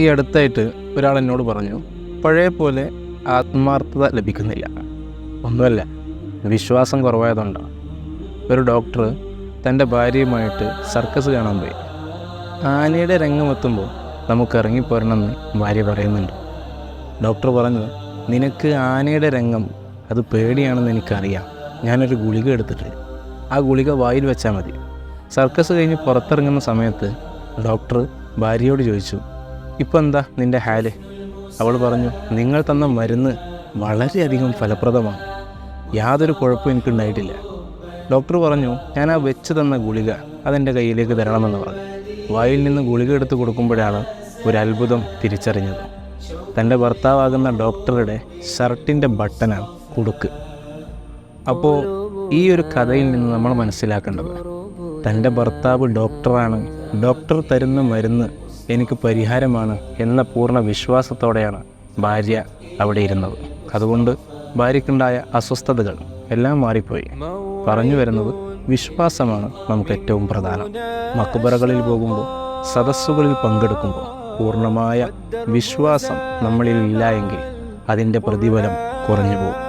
ഈ അടുത്തായിട്ട് ഒരാൾ എന്നോട് പറഞ്ഞു, പഴയ പോലെ ആത്മാർത്ഥത ലഭിക്കുന്നില്ല. ഒന്നുമല്ല, വിശ്വാസം കുറവായതുകൊണ്ടാണ്. ഒരു ഡോക്ടർ തൻ്റെ ഭാര്യയുമായിട്ട് സർക്കസ് കാണാൻ പോയി. ആനയുടെ രംഗമെത്തുമ്പോൾ നമുക്ക് ഇറങ്ങിപ്പോരണമെന്ന് ഭാര്യ പറയുന്നുണ്ട്. ഡോക്ടർ പറഞ്ഞു, നിനക്ക് ആനയുടെ രംഗം അത് പേടിയാണെന്ന് എനിക്കറിയാം. ഞാനൊരു ഗുളിക എടുത്തിട്ട് ആ ഗുളിക വായിൽ വെച്ചാൽ മതി. സർക്കസ് കഴിഞ്ഞ് പുറത്തിറങ്ങുന്ന സമയത്ത് ഡോക്ടർ ഭാര്യയോട് ചോദിച്ചു, ഇപ്പം എന്താ നിൻ്റെ ഹാല്? അവൾ പറഞ്ഞു, നിങ്ങൾ തന്ന മരുന്ന് വളരെയധികം ഫലപ്രദമാണ്, യാതൊരു കുഴപ്പവും എനിക്കുണ്ടായിട്ടില്ല. ഡോക്ടർ പറഞ്ഞു, ഞാൻ ആ വെച്ച് തന്ന ഗുളിക അതെൻ്റെ കയ്യിലേക്ക് തരണമെന്ന് പറഞ്ഞു. വായിൽ നിന്ന് ഗുളിക എടുത്ത് കൊടുക്കുമ്പോഴാണ് ഒരു അത്ഭുതം തിരിച്ചറിഞ്ഞത്. തൻ്റെ ഭർത്താവാകുന്ന ഡോക്ടറുടെ ഷർട്ടിൻ്റെ ബട്ടനാണ് കുടുക്ക്. അപ്പോൾ ഈ ഒരു കഥയിൽ നിന്ന് നമ്മൾ മനസ്സിലാക്കേണ്ടത്, തൻ്റെ ഭർത്താവ് ഡോക്ടറാണ്, ഡോക്ടർ തരുന്ന മരുന്ന് എനിക്ക് പരിഹാരമാണ് എന്ന പൂർണ്ണ വിശ്വാസത്തോടെയാണ് ഭാര്യ അവിടെ ഇരുന്നത്. അതുകൊണ്ട് ഭാര്യയ്ക്കുണ്ടായ അസ്വസ്ഥതകൾ എല്ലാം മാറിപ്പോയി. പറഞ്ഞു വരുന്നത്, വിശ്വാസമാണ് നമുക്ക് ഏറ്റവും പ്രധാനം. മക്ബറകളിൽ പോകുമ്പോൾ, സദസ്സുകളിൽ പങ്കെടുക്കുമ്പോൾ പൂർണ്ണമായ വിശ്വാസം നമ്മളിൽ ഇല്ല എങ്കിൽ അതിൻ്റെ പ്രതിഫലം കുറഞ്ഞു പോകും.